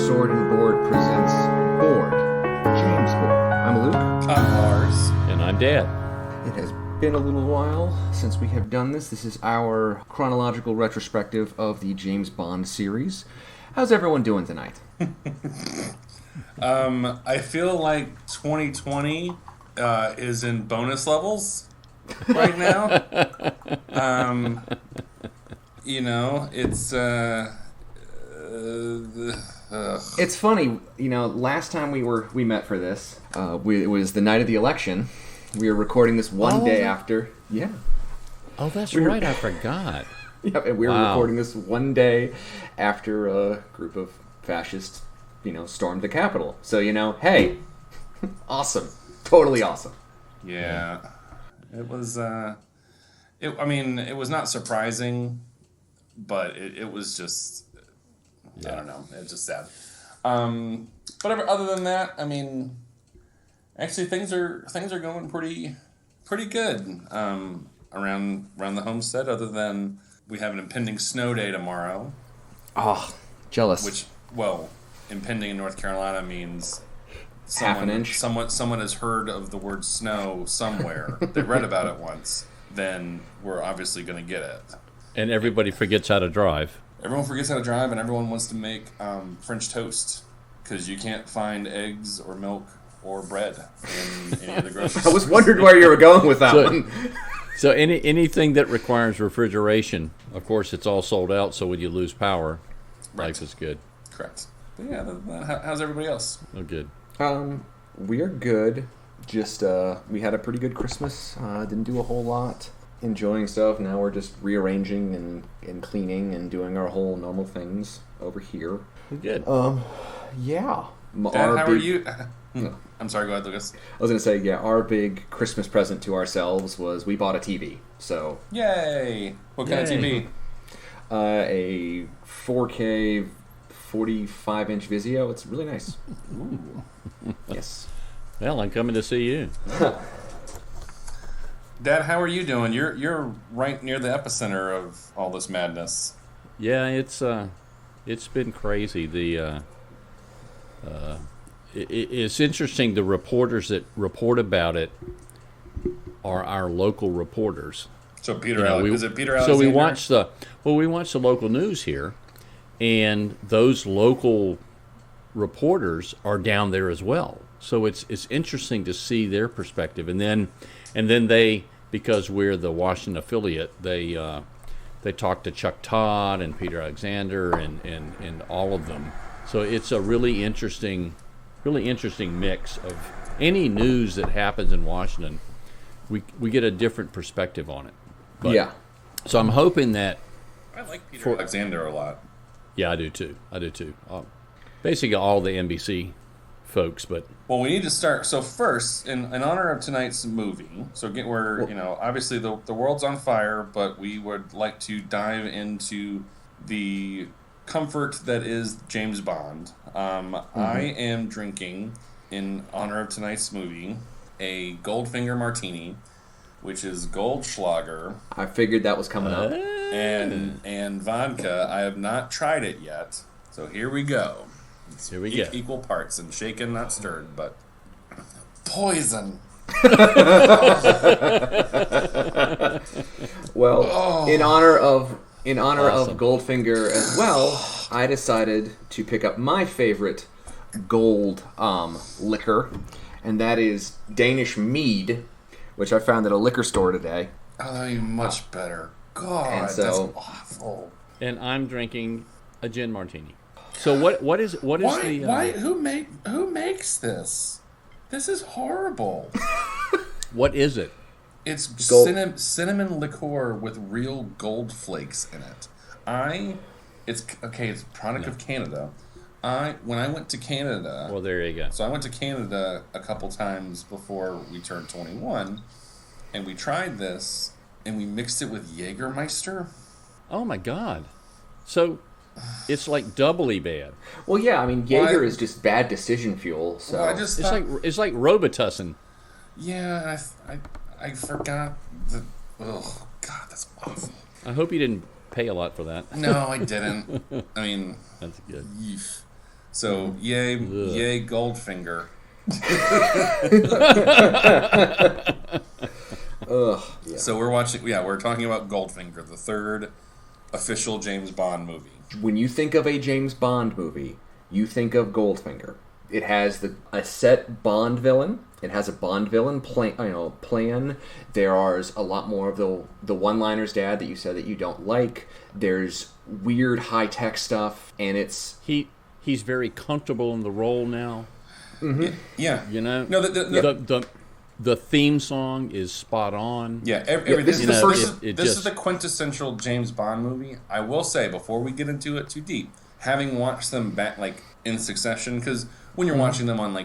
Sword and Board presents Board, James Board. I'm Luke. I'm Lars. And I'm Dad. It has been a little while since we have done this. This is our chronological retrospective of the James Bond series. How's everyone doing tonight? I feel like 2020 is in bonus levels right now. It's funny, last time we met for this, it was the night of the election. We were recording this one day after. Yeah. Oh, that's right. I forgot. Yep, and we were recording this one day after a group of fascists, stormed the Capitol. So, hey, awesome. Totally awesome. Yeah. It was, it was not surprising, but it was just, I don't know, it was just sad. But other than that, actually things are going pretty good around the homestead, other than we have an impending snow day tomorrow. Oh, jealous. Which, impending in North Carolina means half an inch. Someone has heard of the word snow somewhere. They read about it once. Then we're obviously going to get it. And everybody forgets how to drive. Everyone forgets how to drive, and everyone wants to make French toast because you can't find eggs or milk or bread in any of the grocery stores. I was wondering where you were going with that one. So anything that requires refrigeration, of course, it's all sold out. So when you lose power, life is good. Correct. But yeah, how's everybody else? Oh, good. We are good. Just we had a pretty good Christmas. Didn't do a whole lot. Enjoying stuff. Now we're just rearranging and cleaning and doing our whole normal things over here. Good. Yeah. Dad, how are you? I'm sorry, go ahead, Lucas. I was going to say, our big Christmas present to ourselves was we bought a TV. So, yay! What kind of TV? A 4K 45-inch Vizio. It's really nice. Ooh. Yes. Well, I'm coming to see you. Dad, how are you doing? You're right near the epicenter of all this madness. Yeah, it's been crazy. It's interesting. The reporters that report about it are our local reporters. So is it Peter Alexander? So we watch the local news here, and those local reporters are down there as well. So it's interesting to see their perspective, and then they, because we're the Washington affiliate, they talk to Chuck Todd and Peter Alexander and all of them. So it's a really interesting mix of any news that happens in Washington. We get a different perspective on it. But, yeah. So I'm hoping that I like Peter Alexander a lot. Yeah, I do too. Basically all the NBC folks, but we need to start. So first, in honor of tonight's movie, obviously the world's on fire, but we would like to dive into the comfort that is James Bond. I am drinking, in honor of tonight's movie, a Goldfinger martini, which is Goldschlager. I figured that was coming up. And vodka. I have not tried it yet, so here we go. Here we go. Equal parts, and shaken, not stirred, but poison. Well, in honor of Awesome. Goldfinger as well, I decided to pick up my favorite gold liquor, and that is Danish mead, which I found at a liquor store today. Oh, that'd be much better. God, And so- that's awful. and I'm drinking a gin martini. So what is the Why? Who makes this? This is horrible. what is it? It's Gold. cinnamon liqueur with real gold flakes in it. It's a product of Canada. When I went to Canada, Well, there you go. so I went to Canada a couple times before we turned 21, and we tried this, and we mixed it with Jägermeister. Oh my God! So it's like doubly bad. Well, yeah, Jaeger is just bad decision fuel. So Well, I just It's thought, it's like Robitussin. yeah, I forgot the. Oh God, that's awful. I hope you didn't pay a lot for that. No, I didn't. That's good. Yeesh. So yay Goldfinger. Ugh. Yeah. So we're talking about Goldfinger, the third official James Bond movie. When you think of a James Bond movie, you think of Goldfinger. It has a set Bond villain. It has a Bond villain plan. There's a lot more of the one-liners, Dad, that you said that you don't like. There's weird high-tech stuff, and it's he's very comfortable in the role now. Mm-hmm. Yeah. You know, no, the theme song is spot on. Yeah, this is the quintessential James Bond movie. I will say, before we get into it too deep, having watched them back like in succession, because when you're watching them on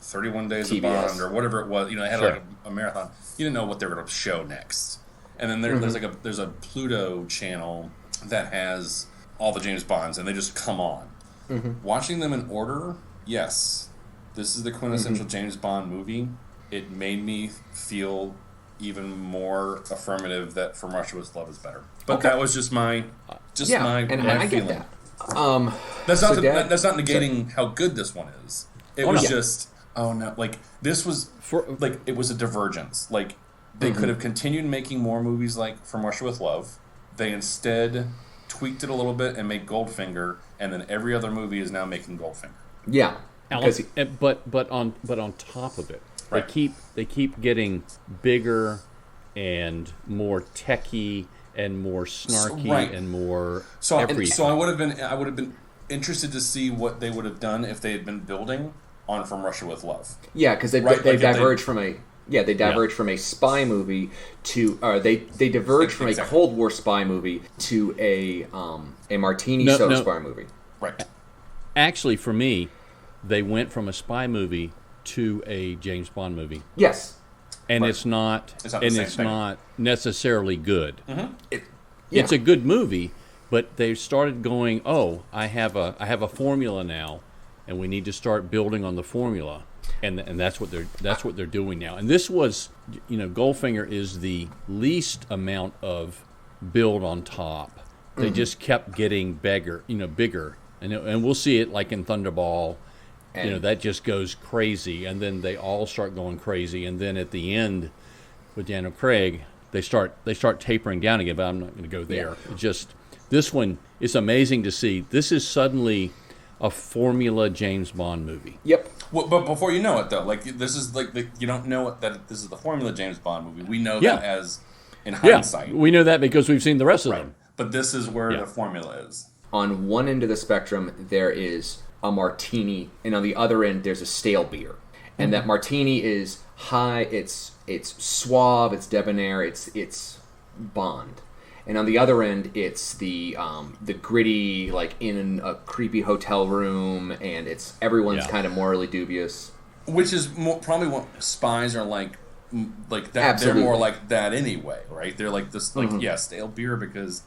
31 Days TBS. of Bond or whatever it was, they had like a marathon. You didn't know what they were going to show next. And then there's a Pluto channel that has all the James Bonds, and they just come on. Mm-hmm. Watching them in order, yes. This is the quintessential James Bond movie. It made me feel even more affirmative that From Russia with Love is better. But that was just my I feeling. Get that. That's not negating how good this one is. It was just this was it was a divergence. Like they could have continued making more movies like From Russia with Love. They instead tweaked it a little bit and made Goldfinger, and then every other movie is now making Goldfinger. Yeah. But on top of it, right. they keep getting bigger and more techy and more snarky and more everything. So I would have been interested to see what they would have done if they had been building on From Russia with Love. Yeah, because they diverged from a spy movie to they diverged from a Cold War spy movie to a Martini spy movie. Right. Actually, for me, they went from a spy movie to a James Bond movie. Yes. And it's not necessarily good. Mm-hmm. It's a good movie, but they started going, I have a formula now, and we need to start building on the formula, and that's what they're doing now. And this was, Goldfinger is the least amount of build on top. They just kept getting bigger, and we'll see it like in Thunderball. That just goes crazy, and then they all start going crazy, and then at the end, with Daniel Craig, they start tapering down again. But I'm not going to go there. Yeah. Just this one, it's amazing to see. This is suddenly a formula James Bond movie. Yep. Well, but before you know it, though, this is you don't know that this is the formula James Bond movie. We know that as in hindsight. We know that because we've seen the rest of them. But this is where the formula is. On one end of the spectrum, there is a martini, and on the other end there's a stale beer, and that martini is high, it's suave, it's debonair, it's Bond, and on the other end it's the gritty, like in a creepy hotel room, and it's everyone's kind of morally dubious, which is probably what spies are like that. Absolutely. They're more like that anyway, right? They're like this, stale beer because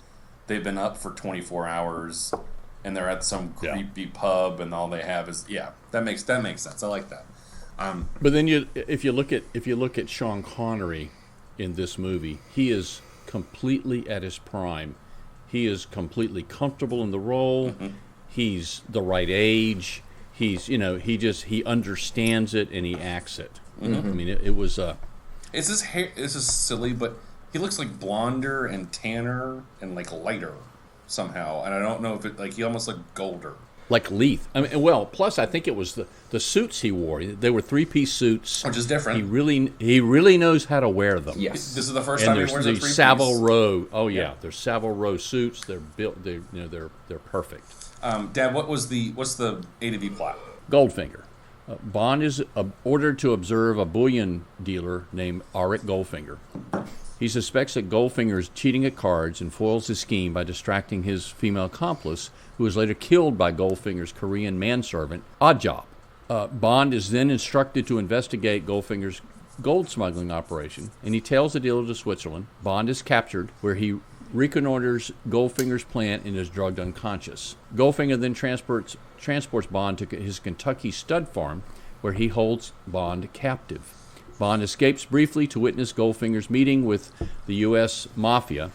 they've been up for 24 hours. And they're at some creepy pub, and all they have is that makes sense. I like that. But then if you look at Sean Connery in this movie, he is completely at his prime. He is completely comfortable in the role. Mm-hmm. He's the right age. He's he understands it and he acts it. Mm-hmm. I mean, it was It's his hair. This is silly, but he looks like blonder and tanner and like lighter somehow, and I don't know if he almost looked golder, like Leith. I mean, plus I think it was the suits he wore. They were 3-piece suits, which is different. He really knows how to wear them. Yes, this is the first time he wears a 3-piece. Savile Row. Oh yeah, they're Savile Row suits. They're built. They're perfect. Dad, what's the A to B plot? Goldfinger. Bond is ordered to observe a bullion dealer named Arik Goldfinger. He suspects that Goldfinger is cheating at cards and foils his scheme by distracting his female accomplice, who is later killed by Goldfinger's Korean manservant, Oddjob. Bond is then instructed to investigate Goldfinger's gold smuggling operation, and he tails the dealer to Switzerland. Bond is captured, where he reconnoiters Goldfinger's plant and is drugged unconscious. Goldfinger then transports Bond to his Kentucky stud farm, where he holds Bond captive. Bond escapes briefly to witness Goldfinger's meeting with the U.S. Mafia,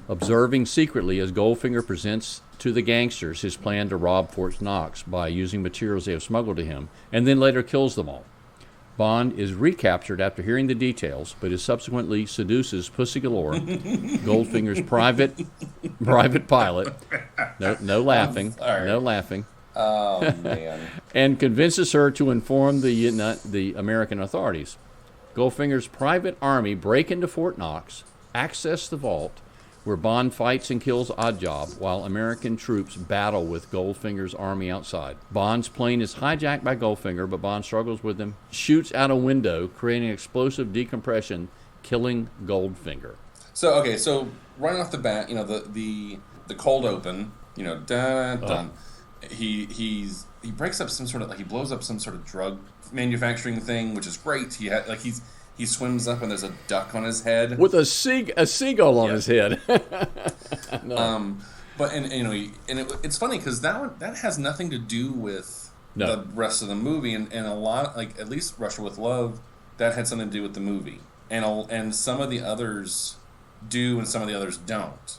observing secretly as Goldfinger presents to the gangsters his plan to rob Fort Knox by using materials they have smuggled to him, and then later kills them all. Bond is recaptured after hearing the details, but is subsequently seduces Pussy Galore, Goldfinger's private pilot. No laughing. No laughing. Oh, man. And convinces her to inform the American authorities. Goldfinger's private army break into Fort Knox, access the vault, where Bond fights and kills Oddjob, while American troops battle with Goldfinger's army outside. Bond's plane is hijacked by Goldfinger, but Bond struggles with him, shoots out a window, creating explosive decompression, killing Goldfinger. So right off the bat, the cold open, done. He breaks up some sort of, he blows up some sort of drug manufacturing thing, which is great. He swims up and there's a duck on his head with a seagull on his head. No. But it's funny because that has nothing to do with the rest of the movie, and a lot, like at least Russia with Love, that had something to do with the movie, and some of the others do and some of the others don't.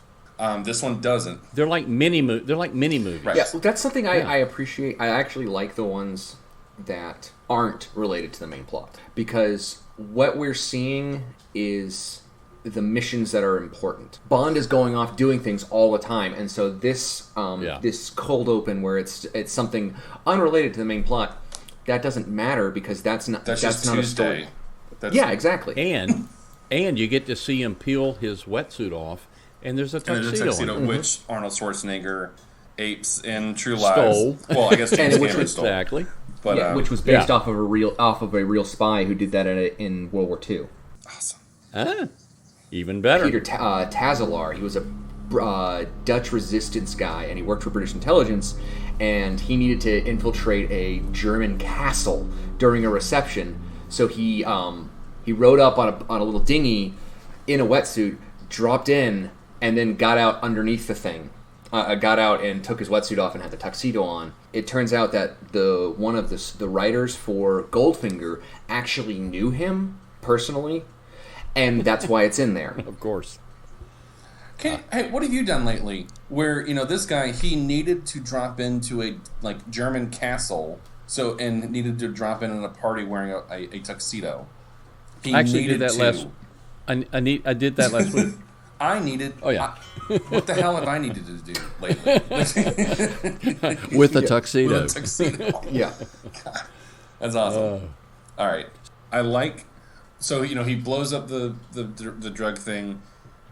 This one doesn't. They're like mini movies. Right. Yeah, that's something I appreciate. I actually like the ones that aren't related to the main plot, because what we're seeing is the missions that are important. Bond is going off doing things all the time, and so this this cold open where it's something unrelated to the main plot, that doesn't matter because that's not not Tuesday. a story. Yeah, exactly. And you get to see him peel his wetsuit off, and there's a tuxedo, on it. Which Arnold Schwarzenegger apes in True Stole. Lives. Well, I guess James which Cameron was stole. Exactly. But, which was based off of a real spy who did that in World War II. Awesome. Even better. Peter Tazalar. He was a Dutch resistance guy, and he worked for British intelligence. And he needed to infiltrate a German castle during a reception. So he rode up on a little dinghy in a wetsuit, dropped in, and then got out underneath the thing. Got out and took his wetsuit off and had the tuxedo on. It turns out that one of the writers for Goldfinger actually knew him personally, and that's why it's in there. Of course. Okay, hey, what have you done lately? Where this guy, he needed to drop into a German castle, and needed to drop in at a party wearing a tuxedo. He actually did that last. I did that last week. I needed. Oh yeah. What the hell have I needed to do lately? With a tuxedo. With a tuxedo. Yeah. God, that's awesome. All right. I like. So he blows up the drug thing.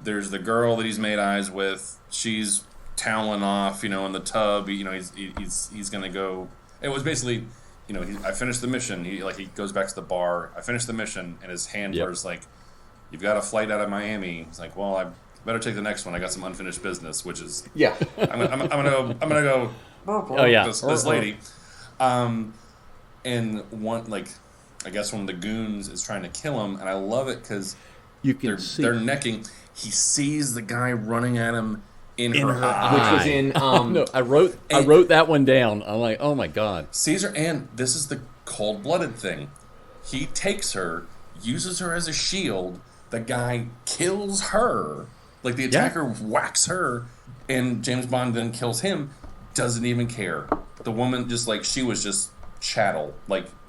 There's the girl that he's made eyes with. She's toweling off, in the tub. He's gonna go. It was basically, I finished the mission. He goes back to the bar. I finished the mission, and his handler's like, "You've got a flight out of Miami." He's like, "Well, I better take the next one. I got some unfinished business," which is I'm gonna go. Oh yeah, this lady, and one I guess one of the goons is trying to kill him, and I love it because they're necking. He sees the guy running at him in her eye. Which was in no, I wrote that one down. I'm like, oh my god. Caesar, and this is the cold-blooded thing. He takes her, uses her as a shield. The guy kills her. The attacker whacks her, and James Bond then kills him. Doesn't even care. The woman just she was just chattel.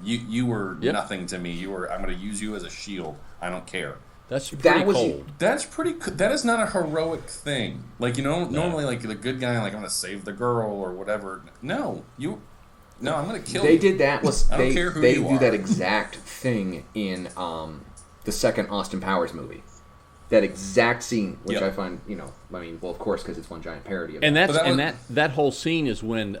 You were nothing to me. I'm going to use you as a shield. I don't care. That's pretty cold. That's pretty. That is not a heroic thing. Normally, the good guy, I'm going to save the girl or whatever. No, I'm going to kill you. They did that. I don't care who they you do are. that exact thing in the second Austin Powers movie. That exact scene, which I find, of course, because it's one giant parody of it. That whole scene is when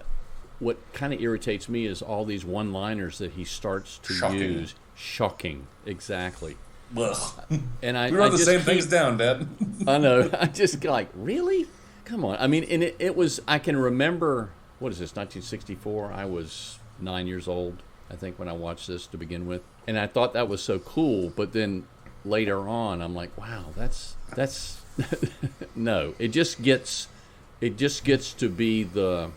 what kind of irritates me is all these one-liners that he starts to use. Shocking, exactly. Ugh. And I we wrote the same things down, Dad. I know. I just really? Come on. I mean, and it was. I can remember. What is this? 1964. I was 9 years old, I think, when I watched this to begin with, and I thought that was so cool. But then later on, I'm like, wow, that's no. It just gets to be the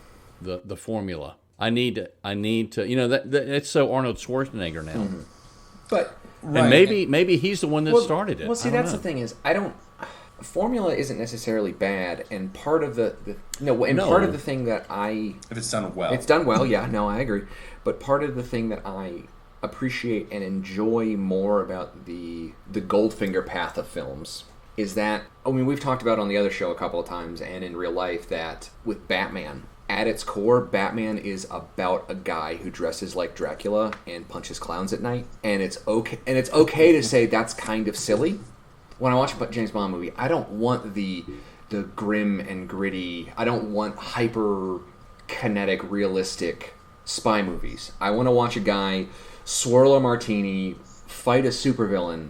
formula. I need to. That it's so Arnold Schwarzenegger now. Mm-hmm. But and maybe he's the one that started it. Well, see, that's the thing is, formula isn't necessarily bad, and part of No. part of the thing that I If it's done well. it's done well, yeah, no, I agree. But part of the thing that I appreciate and enjoy more about the Goldfinger path of films is that, I mean, we've talked about on the other show a couple of times and in real life that with Batman, at its core, Batman is about a guy who dresses like Dracula and punches clowns at night, and it's okay to say that's kind of silly. When I watch a James Bond movie, I don't want the grim and gritty. I don't want hyper kinetic, realistic spy movies. I want to watch a guy swirl a martini, fight a supervillain,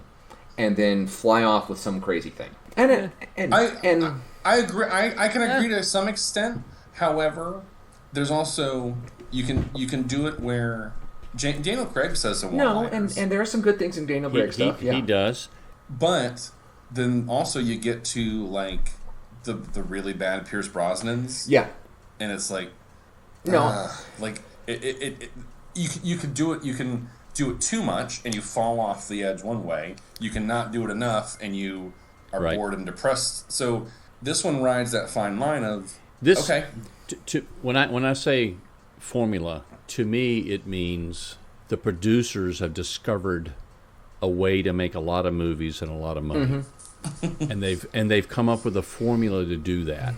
and then fly off with some crazy thing. And I agree. I can agree to some extent. However, there's also you can do it where Daniel Craig says some one-liners. and there are some good things in Daniel Craig stuff. He does. But then also you get to like the really bad Pierce Brosnans. Yeah. And it's like No. like you can do it. You can do it too much and you fall off the edge one way. You can not do it enough and you are bored and depressed. So this one rides that fine line of This, okay. When I say formula, to me it means the producers have discovered a way to make a lot of movies and a lot of money, and they've come up with a formula to do that.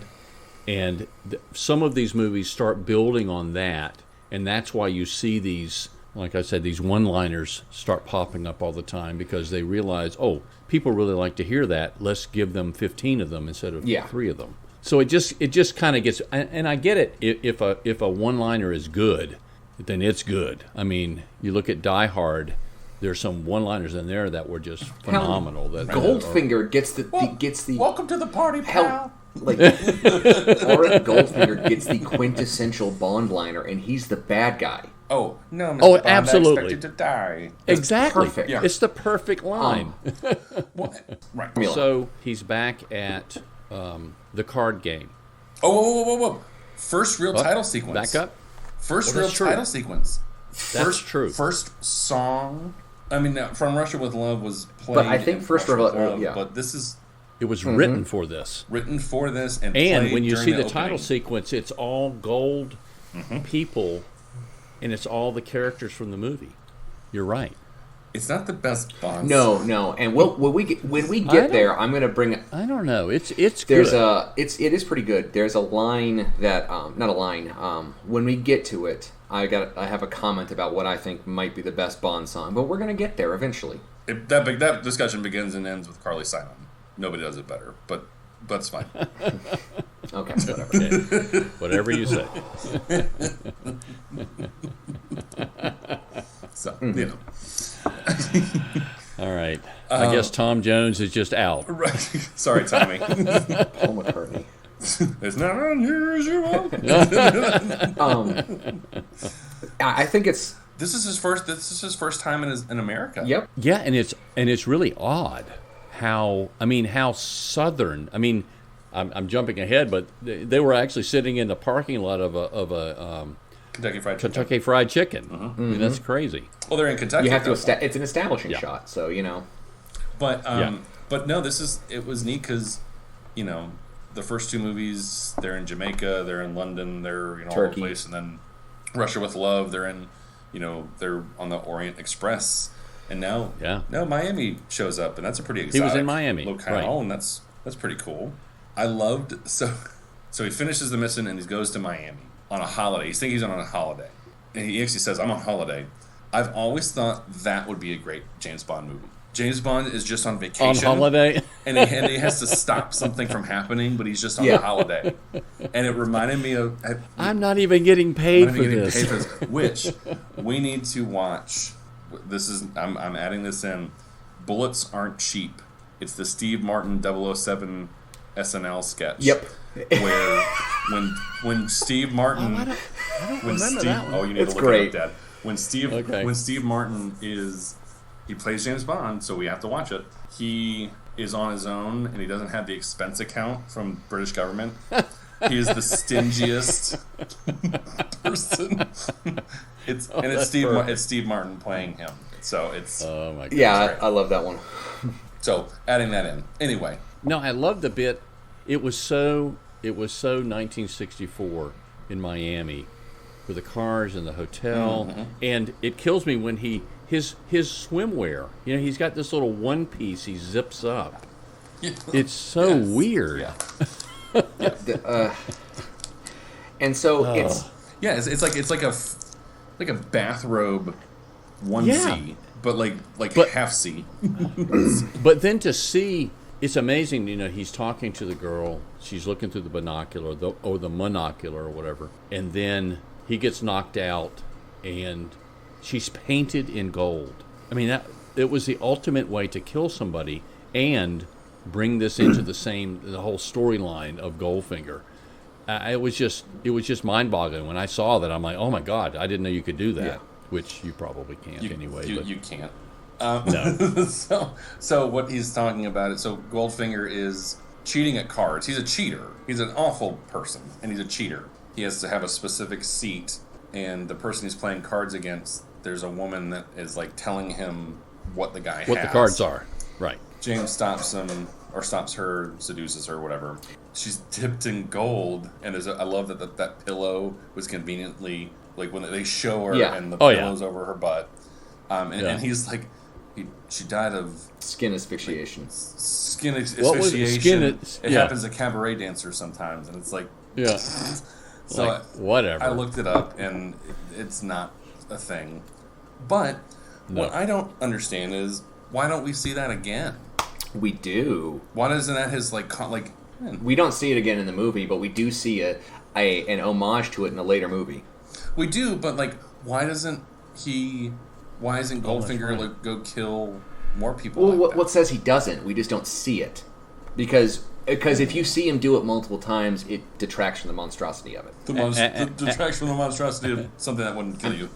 And some of these movies start building on that, and that's why you see these, like I said, these one-liners start popping up all the time because they realize, oh, people really like to hear that. Let's give them 15 of them instead of 3 of them. So it just kind of gets, and I get it. If a one-liner is good, then it's good. I mean, you look at Die Hard. There's some one-liners in there that were just phenomenal. Goldfinger gets the welcome to the party, pal. Like Warren Goldfinger gets the quintessential Bond liner, and he's the bad guy. Oh no! Mr. Oh, Bond, absolutely. I expected to die. Exactly. Perfect. Yeah. It's the perfect line. Right. So he's back at the card game. Oh, whoa. First real title sequence. Back up. First Well, real that's true. title sequence. That's true. First song. I mean, From Russia with Love was played. But I think in First Russia with Revel- Love, yeah. But this is It was written for this. written for this and And played when you during see the the opening. title sequence, it's all gold people, and it's all the characters from the movie. You're right. It's not the best Bond. No, and when we get there, I'm going to bring. I don't know. It's good. It is pretty good. There's a line that not a line. When we get to it, I have a comment about what I think might be the best Bond song, but we're going to get there eventually. That discussion begins and ends with Carly Simon. Nobody does it better, but it's fine. Okay, whatever. Okay. Whatever you say. So you know. All right. I guess Tom Jones is just out. Right. Sorry, Tommy. Paul McCartney. It's not unusual. I think it's. This is his first time in America. Yep. Yeah, and it's really odd how southern. I mean, I'm jumping ahead, but they were actually sitting in the parking lot of a Kentucky Fried Chicken. I mean, that's crazy. Well, they're in Kentucky. You have to. It's an establishing shot, so you know. But no, it was neat because, the first two movies, they're in Jamaica, they're in London, they're all over the Turkey. place, and then Russia with Love, they're in, they're on the Orient Express, and now Miami shows up, and that's a pretty exotic. He was in Miami, locale, right. and that's pretty cool. I loved so he finishes the mission and he goes to Miami on a holiday. He's thinking he's on a holiday, and he actually says, "I'm on holiday." I've always thought that would be a great James Bond movie. James Bond is just on vacation. On holiday? and he has to stop something from happening, but he's just on a holiday. And it reminded me of... I'm not even getting paid for this. Which we need to watch. I'm adding this in. Bullets Aren't Cheap. It's the Steve Martin 007 SNL sketch. Yep. Where when Steve Martin... I don't remember that one. Oh, you need It's to look great. it up, Dad. When Steve Martin is... He plays James Bond, so we have to watch it. He is on his own, and he doesn't have the expense account from British government. He is the stingiest person. It's Steve Martin playing him. So it's Oh my god! Yeah, I love that one. so adding that in. Anyway, No, I love the bit. It was so 1964 in Miami, with the cars and the hotel, and it kills me when his swimwear. You know, he's got this little one piece he zips up. It's so weird. Yeah. And so it's like a bathrobe onesie, but like half C. But then to see, it's amazing. You know, he's talking to the girl. She's looking through the binocular or the monocular or whatever, and then he gets knocked out, and she's painted in gold. I mean, it was the ultimate way to kill somebody and bring this into the whole storyline of Goldfinger. It was just mind-boggling when I saw that. I'm like, oh my God, I didn't know you could do that. Yeah. Which you probably can't anyway. You can't. No. So what he's talking about is, so Goldfinger is cheating at cards. He's a cheater. He's an awful person, and he's a cheater. He has to have a specific seat, and the person he's playing cards against, there's a woman that is like telling him what the guy has. What the cards are. Right. James stops him, or stops her, seduces her, whatever. She's dipped in gold, and I love that pillow was conveniently, like when they show her and the pillow's over her butt. And he's like, she died of skin asphyxiation. Skin asphyxiation. It happens to cabaret dancers sometimes, and it's like, so like, whatever. I looked it up, and it's not a thing. But what I don't understand is, why don't we see that again? We do. Why isn't that his We don't see it again in the movie, but we do see an homage to it in a later movie. We do, but why isn't Goldfinger go kill more people? Well, what says he doesn't? We just don't see it, because if you see him do it multiple times, it detracts from the monstrosity of it. Detracts from the monstrosity of something that wouldn't kill you.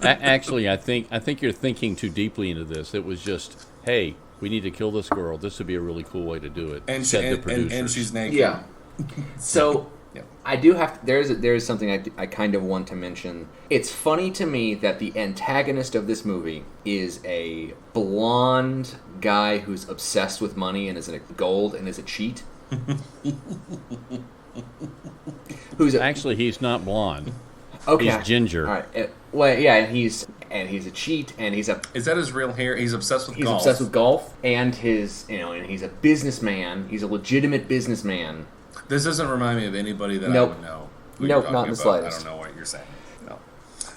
Actually, I think you're thinking too deeply into this. It was just, hey, we need to kill this girl. This would be a really cool way to do it. And she's naked. Yeah. So I do have to, there's something I kind of want to mention. It's funny to me that the antagonist of this movie is a blonde guy who's obsessed with money and is a gold and is a cheat. Actually, he's not blonde. Okay. He's ginger. All right. Well, yeah, and he's a cheat, and he's a. Is that his real hair? He's obsessed with golf. He's obsessed with golf, and and he's a businessman. He's a legitimate businessman. This doesn't remind me of anybody that I would know. Nope, not in the slightest. I don't know what you're saying. No.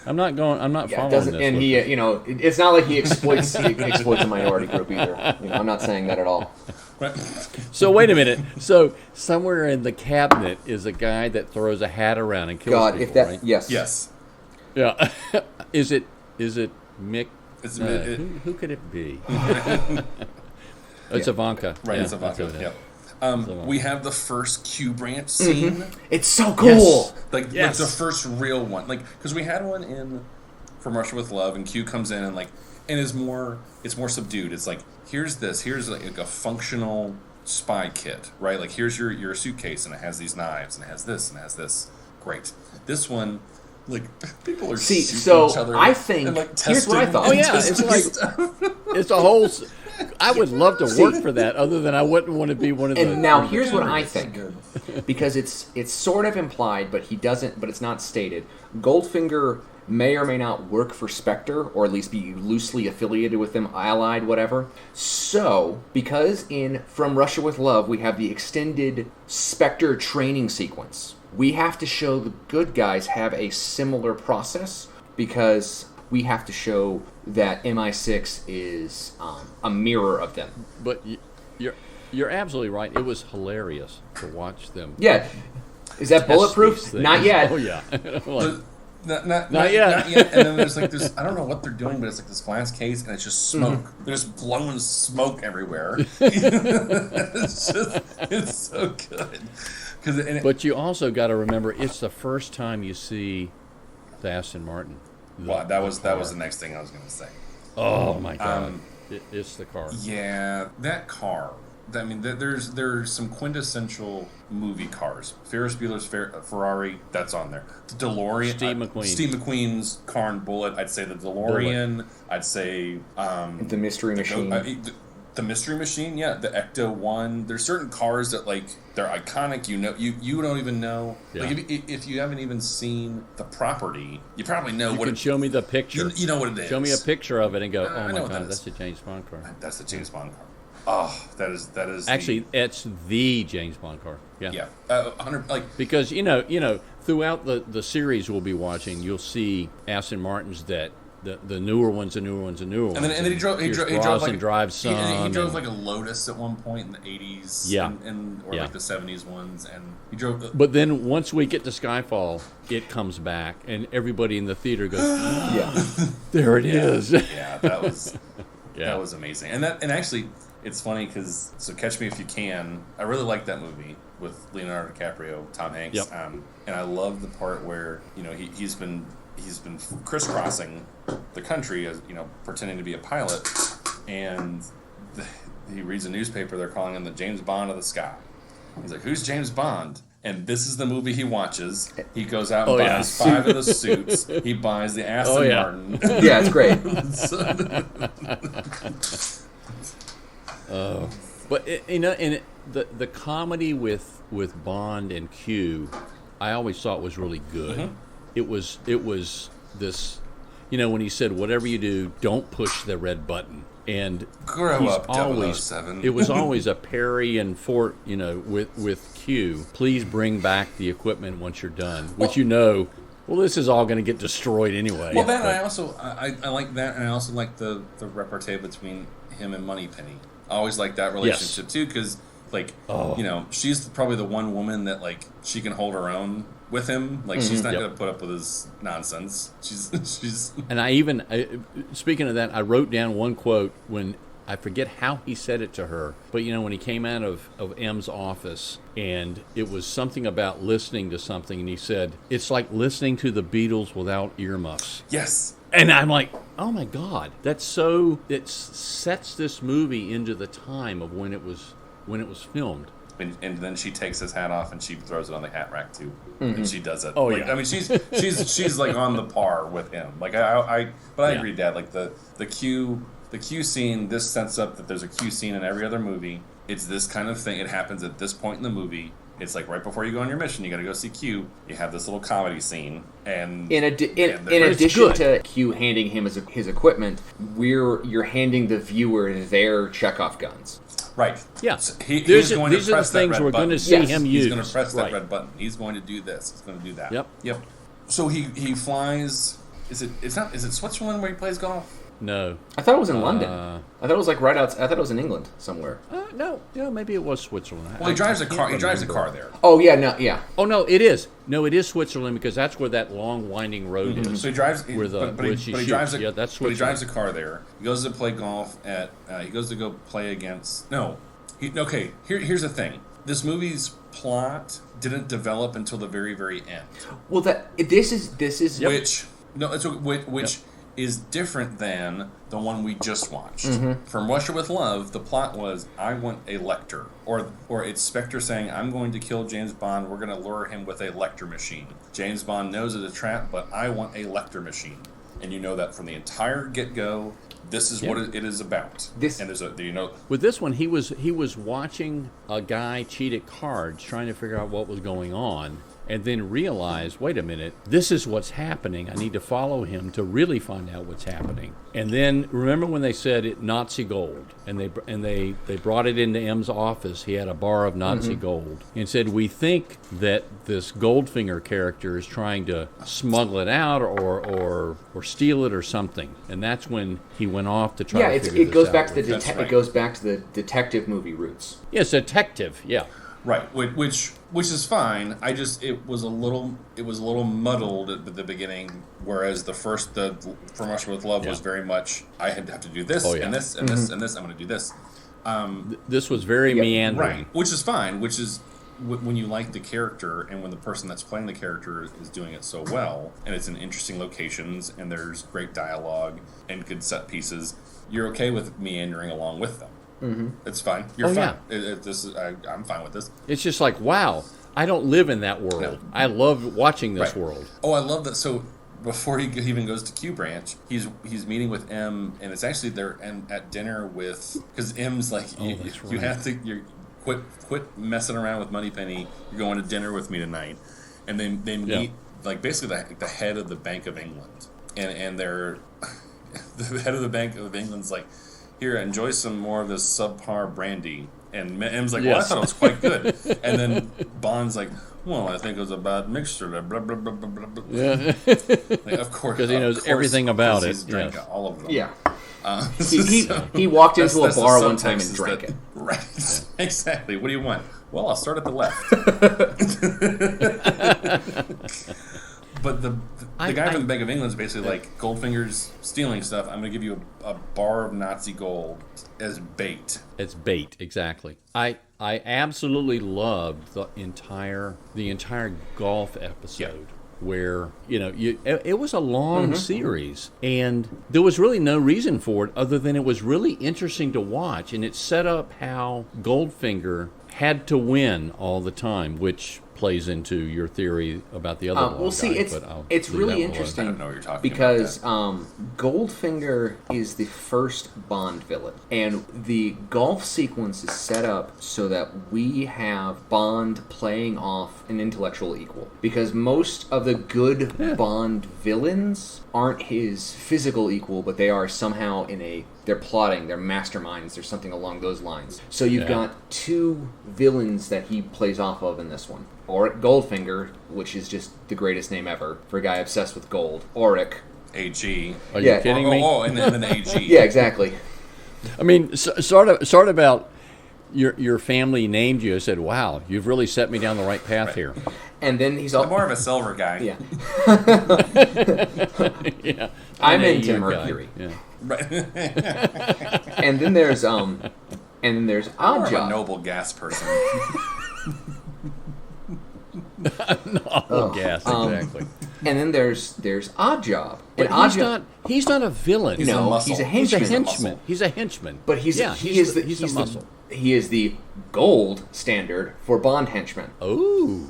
I'm not following this. And he, it's not like he exploits a minority group either. I'm not saying that at all. Right. So wait a minute. So somewhere in the cabinet is a guy that throws a hat around and kills people, right? Yes. Yeah. Is it Mick? Who could it be? It's Ivanka. Right, it's Ivanka. Yeah. We have the first Q branch scene. Mm-hmm. It's so cool. Like the first real one. Because we had one in From Russia with Love, and Q comes in and it's more subdued. It's like, here's like a functional spy kit, right? Like, here's your suitcase, and it has these knives, and it has this, and it has this. Great. This one, people are shooting each other. I think, and, here's what I thought. Oh yeah, it's a whole. I would love to work for that, other than I wouldn't want to be one of the. And now here's what I think, because it's sort of implied, but he doesn't. But it's not stated. Goldfinger may or may not work for Spectre, or at least be loosely affiliated with them, allied, whatever. So, because in From Russia with Love we have the extended Spectre training sequence, we have to show the good guys have a similar process, because we have to show that MI6 is a mirror of them. But you're absolutely right. It was hilarious to watch them. Yeah. Is that bulletproof? Not yet. Oh yeah. Not yet. And then there's I don't know what they're doing, but it's like this glass case, and it's just smoke. Mm-hmm. They're just blowing smoke everywhere. It's so good. But you also got to remember, it's the first time you see the Aston Martin. Wow, that was the next thing I was going to say. Oh my God! It's the car. Yeah, that car. I mean, there's some quintessential movie cars. Ferris Bueller's Ferrari, that's on there. The DeLorean. Steve McQueen's car and Bullet. I'd say the DeLorean. I'd say the Mystery Machine. The Mystery Machine, yeah, the Ecto One. There's certain cars that like they're iconic. You don't even know. Yeah. Like if you haven't even seen the property, you probably know You what. can show me the picture. You know what it is. Show me a picture of it and go, I oh know my what that God, is. that's the James Bond car. That's the James Bond car. Oh, that is Actually, it's the James Bond car. Yeah. yeah, 100 like Because throughout the series we'll be watching, you'll see Aston Martins that the newer ones, and then he drove like drives some. He drove like a Lotus at one point in the 80s, Yeah. or like the 70s ones, and he drove. But then once we get to Skyfall, it comes back, and everybody in the theater goes, Yeah. "There it is." Yeah, that was Yeah. that was amazing, and actually it's funny because Catch Me If You Can, I really like that movie with Leonardo DiCaprio, Tom Hanks, Yep. and I love the part where he's been crisscrossing the country as pretending to be a pilot, and he reads a newspaper. They're calling him the James Bond of the sky. He's like, "Who's James Bond?" And this is the movie he watches. He goes out and buys 5 of the suits. He buys the Aston Martin. Yeah, it's great. But the comedy with Bond and Q, I always thought was really good. Mm-hmm. It was this, when he said, "Whatever you do, don't push the red button." And Grow he's up, always 007. it was always a parry and fort, with Q. Please bring back the equipment once you're done, which well, this is all going to get destroyed anyway. Well, that I also I like that, and I also like the repartee between him and Moneypenny. I always like that relationship too, because she's probably the one woman that like she can hold her own with him. Like she's not going to put up with his nonsense. She's. And speaking of that, I wrote down one quote when I forget how he said it to her, but when he came out of M's office, and it was something about listening to something, and he said, "It's like listening to the Beatles without earmuffs." Yes. And I'm like, oh my God, it sets this movie into the time of when it was filmed. And then she takes his hat off and she throws it on the hat rack too, and she does it. Oh, like, yeah. I mean, she's like on the par with him. Like I agree, Dad. Like the Q scene. This sets up that there's a Q scene in every other movie. It's this kind of thing. It happens at this point in the movie. It's like right before you go on your mission, you got to go see Q. You have this little comedy scene, and in addition to Q handing him his equipment, you're handing the viewer their Chekhov guns. Right. Yeah. So he's going to press that red button. These are the things we're going to see him use. He's going to press that red button. He's going to do this. He's going to do that. Yep. So he flies. Is it Switzerland where he plays golf? No. I thought it was in London. I thought it was like right outside. I thought it was in England somewhere. No, maybe it was Switzerland. Well, he drives a car. He drives a car there. Oh yeah, no, yeah. Oh no, it is. No, it is Switzerland because that's where that long winding road is. So he drives. But he drives. That's Switzerland. But he drives a car there. He goes to play golf at. He goes to go play against. No. Okay. Here's the thing. This movie's plot didn't develop until the very, very end. Well, this is Yep. Which is different than the one we just watched. From Russia with Love, the plot was I want a Lecter, or it's Spectre saying I'm going to kill James Bond. We're going to lure him with a Lecter machine. James Bond knows it's a trap, but I want a Lecter machine, and you know that from the entire get-go. This is what it is about. With this one, he was watching a guy cheat at cards, trying to figure out what was going on, and then realized, wait a minute, this is what's happening. I need to follow him to really find out what's happening. And then remember when they said it Nazi gold, and they brought it into M's office. He had a bar of Nazi gold, and said, we think that this Goldfinger character is trying to smuggle it out or steal it or something. And that's when he went off to try to figure this out. It goes back to the detective movie roots. Yes, detective. Yeah. Right, which is fine. It was a little muddled at the beginning, whereas From Russia with Love was very much I had to do this and this and this and this. I'm going to do this. This was very meandering, right? Which is fine. Which is when you like the character and when the person that's playing the character is doing it so well, and it's in interesting locations and there's great dialogue and good set pieces. You're okay with meandering along with them. It's fine. You're fine. Yeah. I'm fine with this. It's just like, wow, I don't live in that world. No. I love watching this world. Oh, I love that. So before he even goes to Q Branch, he's meeting with M, and it's actually they're at dinner with, because M's like, you have to quit messing around with Moneypenny. You're going to dinner with me tonight, and they meet like basically the head of the Bank of England, and they're the head of the Bank of England's like, here, enjoy some more of this subpar brandy. And M's like, well, I thought it was quite good. And then Bond's like, well, I think it was a bad mixture. Blah, blah, blah, blah, blah, blah. Yeah. Like, of course. Because he knows everything about it. He's drank all of them. Yeah. He walked into a bar one time and drank it. Right. Yeah. Exactly. What do you want? Well, I'll start at the left. But the guy from the Bank of England is basically like, Goldfinger's stealing stuff. I'm going to give you a bar of Nazi gold as bait. It's bait, exactly. I absolutely loved the entire golf episode. Where it was a long series, and there was really no reason for it other than it was really interesting to watch, and it set up how Goldfinger had to win all the time, which plays into your theory about the other well, see, it's really interesting. I don't know what you're talking because about Goldfinger is the first Bond villain, and the golf sequence is set up so that we have Bond playing off an intellectual equal. Because most of the good Bond villains aren't his physical equal, but they are somehow they're plotting, they're masterminds, there's something along those lines. So you've got two villains that he plays off of in this one. Auric Goldfinger, which is just the greatest name ever for a guy obsessed with gold. Auric. AG. Are you kidding me? Oh, and then AG. Yeah, exactly. I mean, sort of about your family named you and said, wow, you've really set me down the right path here. And then he's I'm more of a silver guy. Yeah. Yeah. I'm into Mercury. Yeah. Right. And then there's I'm more of a Oddjob. noble gas person. Gas, exactly. And then there's Oddjob. But And he's not a villain. He's a no, muscle. he's a He's a henchman. henchman. He's a henchman. But he's a muscle. He is the gold standard for Bond henchmen. Oh.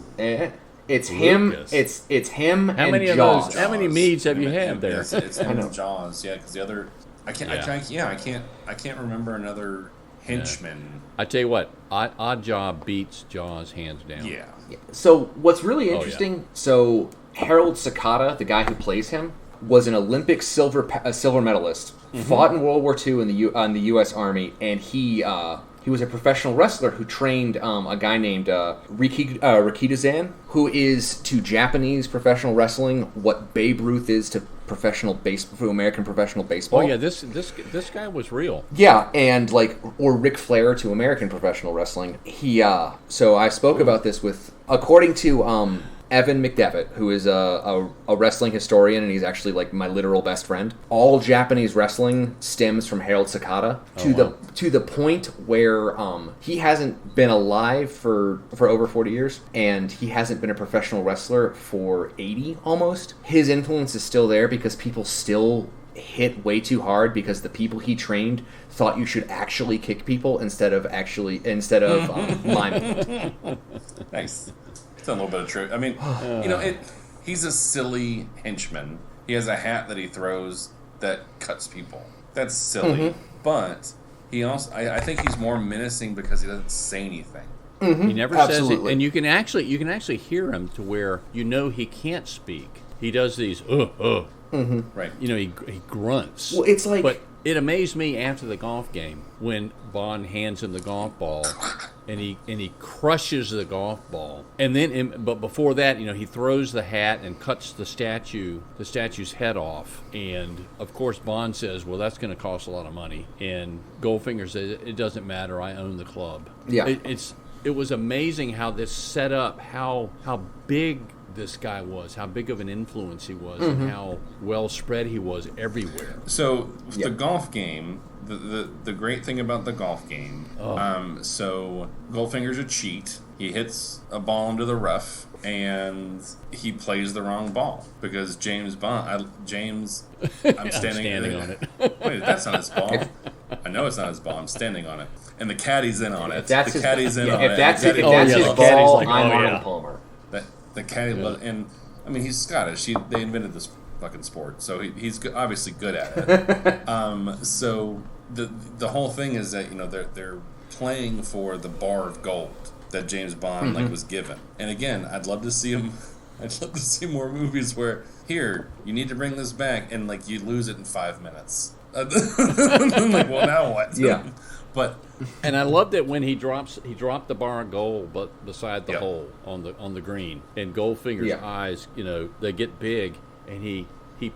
It's him. Lucas. It's him. How and many of Jaws. those? How many meads have you had there? It's him and Jaws. Yeah, because the other, I can't remember another henchman. I tell you what, Oddjob beats Jaws hands down. Yeah. So what's really interesting? So Harold Sakata, the guy who plays him, was an Olympic silver medalist. Fought in World War II in the U.S. Army, and he was a professional wrestler who trained a guy named Rikita-zan, who is to Japanese professional wrestling what Babe Ruth is to American professional baseball. Oh yeah, this guy was real. Yeah, and or Ric Flair to American professional wrestling. So I spoke about this according to Evan McDevitt, who is a wrestling historian, and he's actually my literal best friend. All Japanese wrestling stems from Harold Sakata to the point where he hasn't been alive for over 40 years, and he hasn't been a professional wrestler for 80 almost. His influence is still there because people still hit way too hard because the people he trained thought you should actually kick people instead of miming. Nice. It's a little bit of truth. I mean, he's a silly henchman. He has a hat that he throws that cuts people. That's silly. But he also, I think he's more menacing because he doesn't say anything. He never says it, and you can actually hear him to where he can't speak. He does these Right. He grunts. Well, it's like, but it amazed me after the golf game when Bond hands him the golf ball, and he crushes the golf ball, and then but before that, he throws the hat and cuts the statue's head off, and of course Bond says, "Well, that's going to cost a lot of money," and Goldfinger says, "It doesn't matter. I own the club." Yeah, it was amazing how this set up how big this guy was, how big of an influence he was, and how well spread he was everywhere. So the golf game, the great thing about the golf game, so Goldfinger's a cheat. He hits a ball into the rough, and he plays the wrong ball because I'm standing on it. Wait, that's not his ball. I know it's not his ball. I'm standing on it, and the caddy's in on it. If that's his ball, like, I'm Arnold Palmer. The caddy and I mean he's Scottish. They invented this fucking sport, so he's obviously good at it. So the whole thing is that they're playing for the bar of gold that James Bond was given. And again, I'd love to see him. I'd love to see more movies where here you need to bring this back, and you lose it in 5 minutes. I'm like, well, now what? Yeah. And I loved it when he dropped the bar of gold, but beside the hole on the green, and Goldfinger's eyes, they get big, and he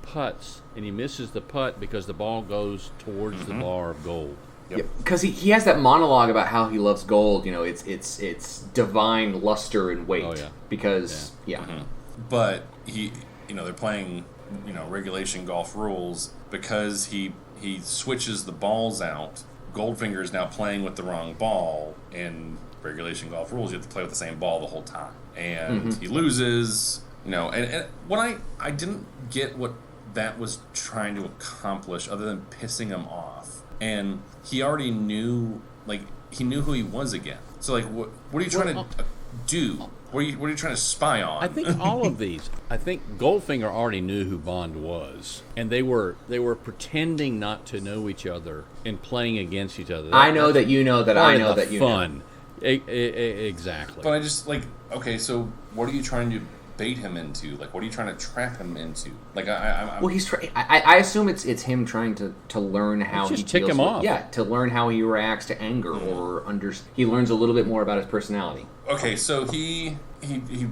putts and he misses the putt because the ball goes towards the bar of gold. Yep. Because he has that monologue about how he loves gold. It's divine luster and weight. Oh, yeah. Because But they're playing regulation golf rules because he switches the balls out. Goldfinger is now playing with the wrong ball. In regulation golf rules, you have to play with the same ball the whole time, and he loses. And what I didn't get what that was trying to accomplish, other than pissing him off. And he already knew, he knew who he was again. So, what are you trying to do? What are you trying to spy on? I think all of these. I think Goldfinger already knew who Bond was, and they were pretending not to know each other and playing against each other. I know that you know that I know that you know. Fun, exactly. But I just okay. So, what are you trying to bait him into? What are you trying to trap him into? I assume it's him trying to learn how he just tick deals him with, off. Yeah, to learn how he reacts to anger or he learns a little bit more about his personality. Okay, so he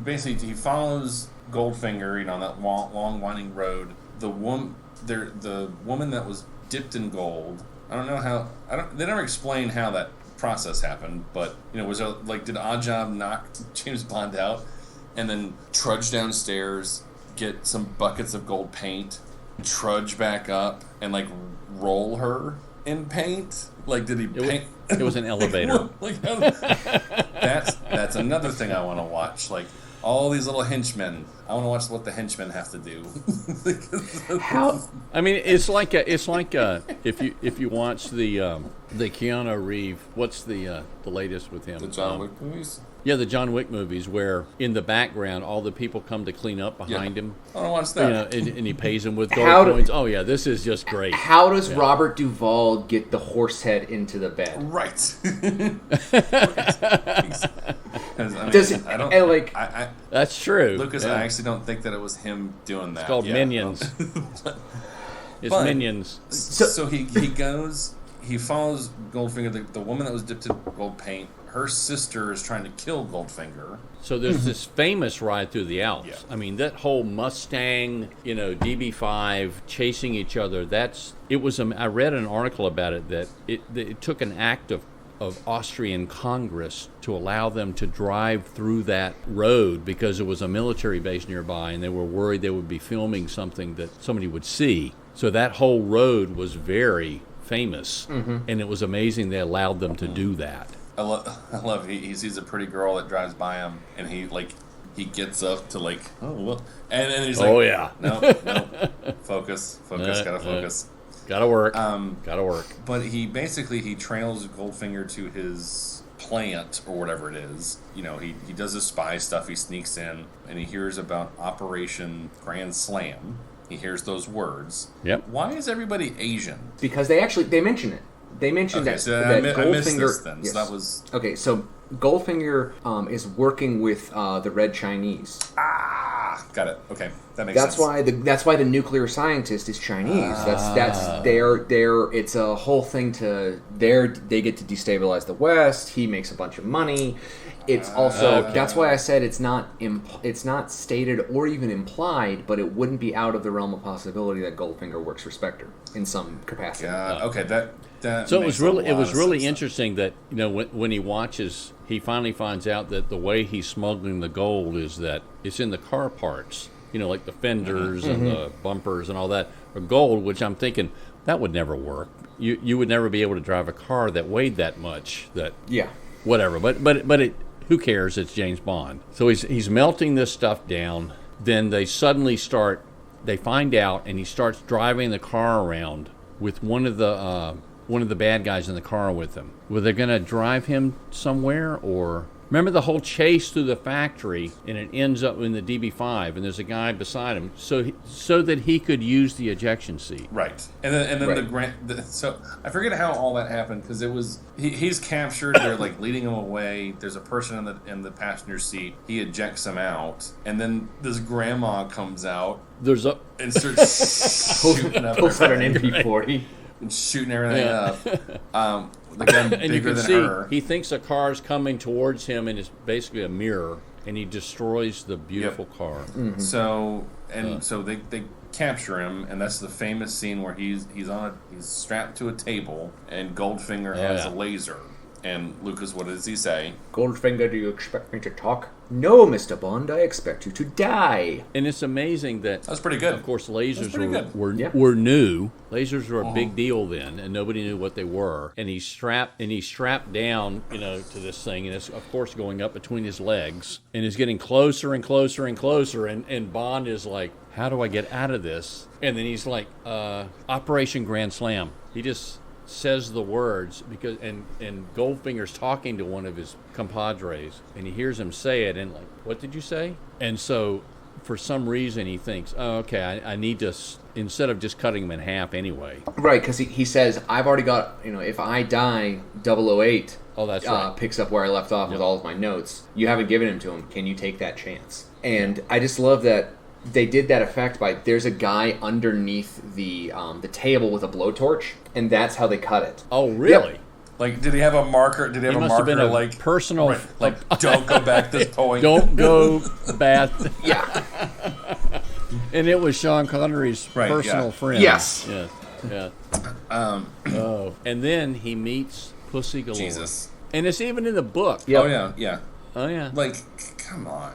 basically follows Goldfinger, on that long winding road. The woman that was dipped in gold. I don't know how. They never explain how that process happened, but was it did Oddjob knock James Bond out? And then trudge downstairs, get some buckets of gold paint, trudge back up, and roll her in paint. Did he paint? It was an elevator. That's another thing I want to watch. All these little henchmen. I want to watch what the henchmen have to do. How? I mean, it's like if you watch the Keanu Reeves. What's the latest with him? The John Wick movies. Yeah, the John Wick movies, where in the background all the people come to clean up behind him. I want to watch that. And he pays them with gold coins. Oh yeah, this is just great. How does Robert Duvall get the horse head into the bed? Right. That's true. Lucas, I actually don't think that it was him doing that. It's called Minions. It's Minions. So he goes, he follows Goldfinger, the woman that was dipped in gold paint. Her sister is trying to kill Goldfinger. So there's this famous ride through the Alps. Yeah. I mean, that whole Mustang, DB5 chasing each other. I read an article about it that it took an act of Austrian Congress to allow them to drive through that road because it was a military base nearby, and they were worried they would be filming something that somebody would see. So that whole road was very famous, and it was amazing they allowed them to do that. I love he sees a pretty girl that drives by him, and he gets up to oh well, and then he's like, oh yeah, no, focus, gotta focus, gotta work. But he trails Goldfinger to his plant or whatever it is. He does his spy stuff. He sneaks in and he hears about Operation Grand Slam. He hears those words. Yep. Why is everybody Asian? Because they mention it. They mentioned that Goldfinger. I missed this then. Yes. So that was okay. So Goldfinger is working with the Red Chinese. Got it. Okay, that makes sense. That's why the nuclear scientist is Chinese. That's their. It's a whole thing they get to destabilize the West. He makes a bunch of money. It's also that's why I said it's not stated or even implied, but it wouldn't be out of the realm of possibility that Goldfinger works for Spectre in some capacity. Okay, that so it was really interesting that when he watches, he finally finds out that the way he's smuggling the gold is that it's in the car parts, like the fenders and the bumpers and all that are gold, which I'm thinking that would never work. You would never be able to drive a car that weighed that much. Whatever, but who cares? It's James Bond. So he's melting this stuff down. Then they find out, and he starts driving the car around with one of the bad guys in the car with him. Were they going to drive him somewhere, or Remember the whole chase through the factory, and it ends up in the DB5, and there's a guy beside him, so that he could use the ejection seat. Right, and then Right. so I forget how all that happened because it was he's captured. They're like leading him away. There's a person in the passenger seat. He ejects him out, and then this grandma comes out There's a and starts shooting up Pulls out an everything, MP40. and shooting everything Yeah. up. The gun and you bigger can than see her. he thinks a car's coming towards him, and it's basically a mirror, and he destroys the beautiful car. So they capture him, and that's the famous scene where he's strapped to a table, and Goldfinger has a laser. And Lucas, what does he say? Goldfinger, do you expect me to talk? No, Mr. Bond, I expect you to die. And it's amazing that That's pretty good. Of course, lasers pretty good. were new. Lasers were a big deal then, and nobody knew what they were. And he's strapped down, to this thing, and it's of course going up between his legs, and is getting closer and closer and closer. And Bond is like, "How do I get out of this?" And then he's like, "Operation Grand Slam." He just says the words because and Goldfinger's talking to one of his compadres, and he hears him say it, and like, "What did you say?" And so for some reason he thinks, "Oh, okay, I need to," instead of just cutting him in half anyway. Right, because he says, I've already got, if I die, 008 That's right. picks up where I left off with all of my notes. You haven't given him to him. Can you take that chance? And I just love that they did that effect by, there's a guy underneath the table with a blowtorch, and that's how they cut it. Oh, really? Yep. Like, did he have a marker? Did he have He a must have marker been a like personal, right, like don't go back this point? don't go back. Yeah. And it was Sean Connery's Right, personal yeah. friend. Yes. Yeah. And then he meets Pussy Galore. Jesus. And it's even in the book. Yep. Oh yeah. Oh, yeah. Like, come on.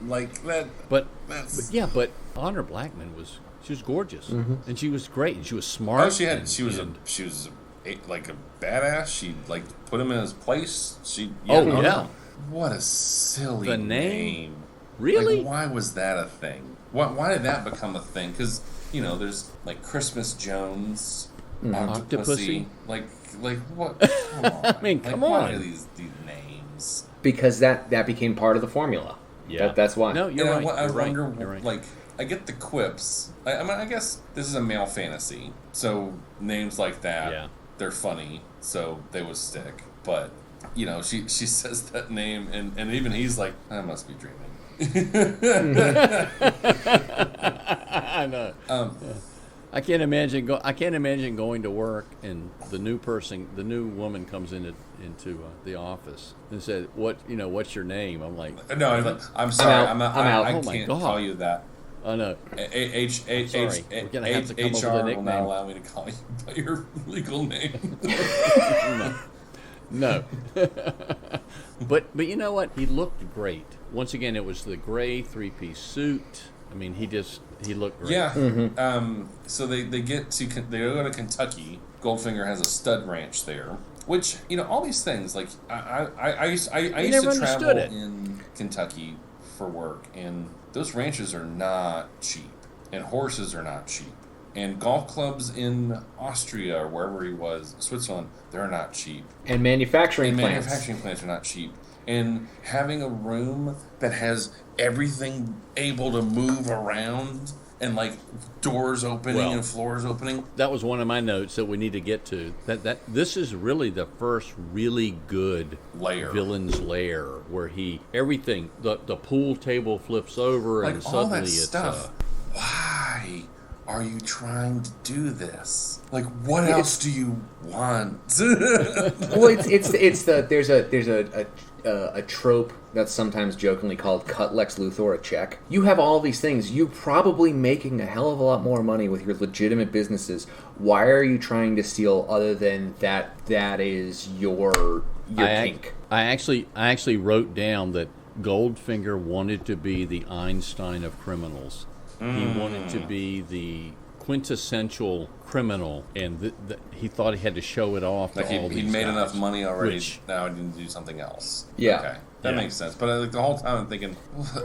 Like that. But That's. Honor Blackman she was gorgeous, and she was great, and she was smart. Oh, she was like a badass. She like put him in his place. Yeah. What a silly The name? name. Really? Like, why was that a thing? Why did that become a thing? Because there's like Christmas Jones, Octopussy. Like what? Come on. I mean, come Why on. are these names? Because that became part of the formula. Yeah. That's why. No, you're right. I You're right. wonder, You're right. like, I get the quips. I mean, I guess this is a male fantasy, so names like that, they're funny, so they would stick. But she says that name, and even he's like, I must be dreaming. I know. I can't imagine going to work and the new woman comes into the office and said, what's your name? I'm like, No, I'm sorry, I'm out. I Oh my can't God. call you that. oh no. HR We're gonna have to come up with a will nickname. not allow me to call you by your legal name. No. But you know what? He looked great. Once again, it was the gray 3-piece suit. I mean, he looked great. Yeah. So they go to Kentucky. Goldfinger has a stud ranch there, which all these things like I used to travel in Kentucky for work, and those ranches are not cheap, and horses are not cheap, and golf clubs in Austria or wherever he was, Switzerland, they're not cheap. And manufacturing plants. Manufacturing plants are not cheap. And having a room that has everything able to move around and like doors opening and floors opening. That was one of my notes that we need to get to. That this is really the first really good villain's lair where everything the pool table flips over like and all suddenly that it's stuff. Why are you trying to do this? Like, what else do you want? Well, there's a trope that's sometimes jokingly called "cut Lex Luthor a check." You have all these things. You're probably making a hell of a lot more money with your legitimate businesses. Why are you trying to steal? Other than that is your kink. I actually wrote down that Goldfinger wanted to be the Einstein of criminals. He wanted to be the quintessential criminal, and he thought he had to show it off. Like to all he'd these made guys, enough money already. Now he didn't do something else. Yeah. Okay. That makes sense. But like the whole time I'm thinking,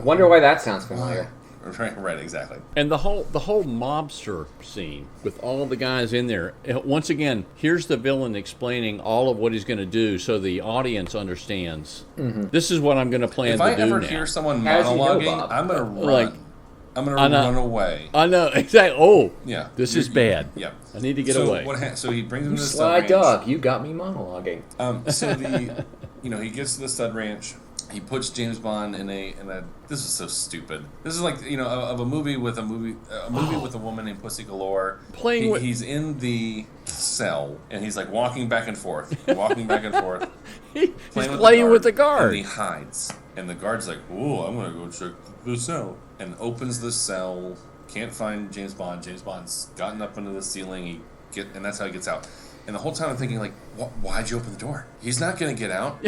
Wonder why that sounds familiar. Right, exactly. And the whole mobster scene with all the guys in there. Once again, here's the villain explaining all of what he's going to do, so the audience understands. This is what I'm going to plan If to I do ever now. hear someone How does he know, monologuing, Bob? I'm going to run. Like, I'm going to run away. I know exactly. Oh, Yeah, this is bad. Yeah, I need to get so away. So he brings him to the stud Sly ranch. dog, you got me monologuing. So he gets to the stud ranch. He puts James Bond in a. This is so stupid. This is like of a movie with a woman named Pussy Galore. He's in the cell and he's like walking back and forth, He's playing with the guard. And he hides, and the guard's like, "Ooh, I'm gonna go check the cell," and opens the cell. Can't find James Bond. James Bond's gotten up into the ceiling. And that's how he gets out. And the whole time I'm thinking, like, why'd you open the door? He's not going to get out.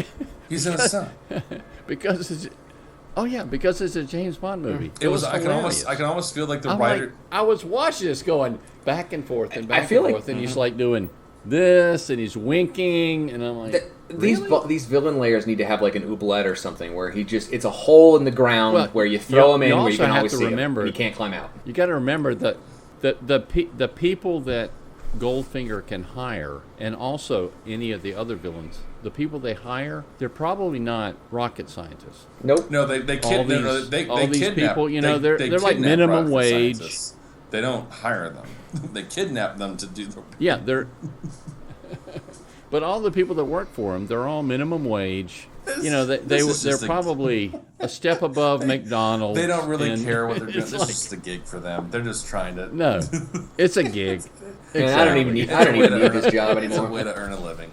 He's in a cell. because it's a James Bond movie. It was. I hilarious. can almost feel like the I'm writer. like, I was watching this going back and forth and back feel and like- forth, and he's like doing this, and he's winking, and I'm like, really? These villain layers need to have like an oubliette or something where it's a hole in the ground Well, where you throw him in you where you also can have always to see remember- him. He can't climb out. You got to remember that the people that Goldfinger can hire, and also any of the other villains, the people they hire, they're probably not rocket scientists. Nope. No, they kidnap. They these kidnap, people, they're like kidnap minimum rocket wage. scientists. They don't hire them. They kidnap them to do the. Yeah, they're. But all the people that work for them, they're all minimum wage. They're probably a step above McDonald's. They don't really and care what they're doing. it's This like- is just a gig for them. They're just trying to. No, it's a gig. Man, I don't even need this job It's a anymore. way to earn a living.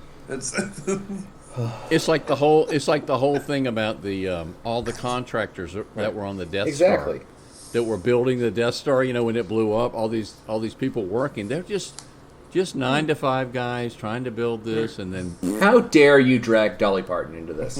It's like the whole thing about the all the contractors that were on the Death Exactly. Star, that were building the Death Star. When it blew up, all these people working. They're just 9 to 5 guys trying to build this, and then How dare you drag Dolly Parton into this?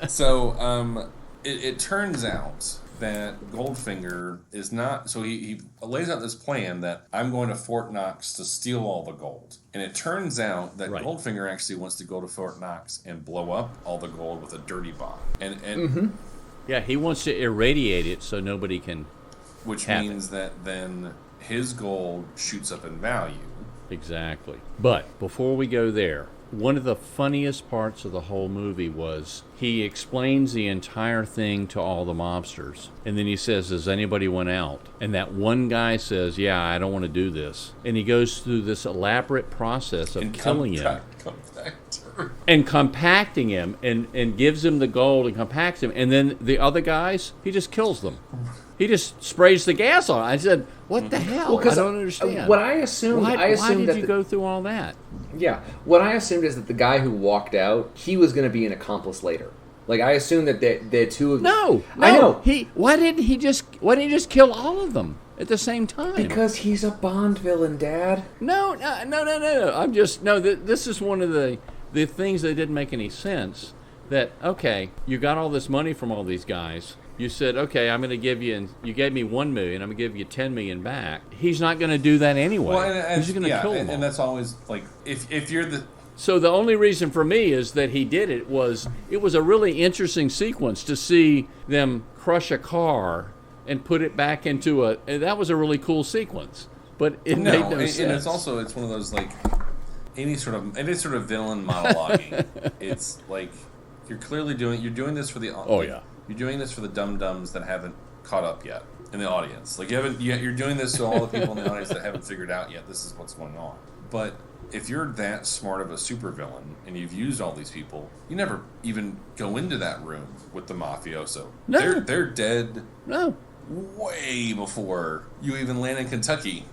So it turns out that Goldfinger is not. So he lays out this plan that I'm going to Fort Knox to steal all the gold. And it turns out that Right. Goldfinger actually wants to go to Fort Knox and blow up all the gold with a dirty bomb. And yeah, he wants to irradiate it so nobody can. which have means that then his gold shoots up in value. Exactly. But before we go there, one of the funniest parts of the whole movie was he explains the entire thing to all the mobsters. And then he says, "Does anybody want out?" And that one guy says, "Yeah, I don't want to do this." And he goes through this elaborate process of killing him and compacting him and gives him the gold and compacts him. And then the other guys, he just kills them. He just sprays the gas on. I said, "What the hell? I don't understand." What I assumed, Why did that you go through all that? Yeah, what I assumed is that the guy who walked out, he was going to be an accomplice later. Like I assumed that the two of No, I know Why didn't he just kill all of them at the same time? because he's a Bond villain, Dad. No. I'm just This is one of the things that didn't make any sense. That okay, you got all this money from all these guys. You said, okay, I'm going to give you, and you gave me $1 million. I'm going to give you $10 million back. He's not going to do that anyway. Well, He's going to kill them all. and that's always like if you're the. So the only reason for me is that he did it was a really interesting sequence to see them crush a car and put it back into and that was a really cool sequence. But it made no sense. And it's one of those like any sort of villain monologuing. It's like you're doing this for the You're doing this for the dum-dums that haven't caught up yet in the audience. Like you're doing this to all the people in the audience that haven't figured out yet this is what's going on. But if you're that smart of a supervillain and you've used all these people, you never even go into that room with the mafioso. No. They're dead. No. Way before you even land in Kentucky.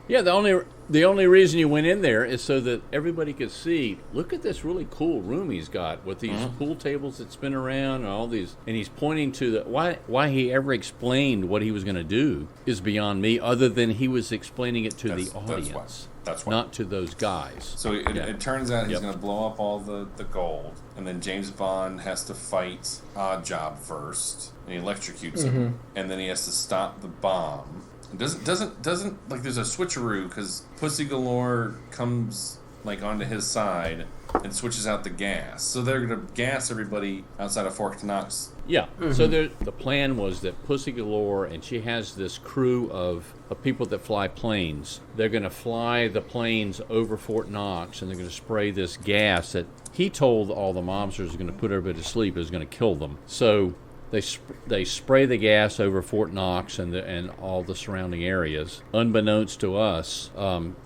Yeah, the only reason you went in there is so that everybody could see. Look at this really cool room he's got with these pool tables that spin around and all these. And he's pointing to why he ever explained what he was going to do is beyond me. Other than he was explaining it to the audience, that's why. Not to those guys. So it turns out he's going to blow up all the gold, and then James Bond has to fight Oddjob first, and he electrocutes him, and then he has to stop the bomb. It doesn't like there's a switcheroo because Pussy Galore comes like onto his side and switches out the gas. So they're gonna gas everybody outside of Fort Knox. Yeah. So the plan was that Pussy Galore, and she has this crew of people that fly planes. They're going to fly the planes over Fort Knox, and they're going to spray this gas that he told all the mobsters is going to put everybody to sleep, is going to kill them. So they spray the gas over Fort Knox and all the surrounding areas. Unbeknownst to us,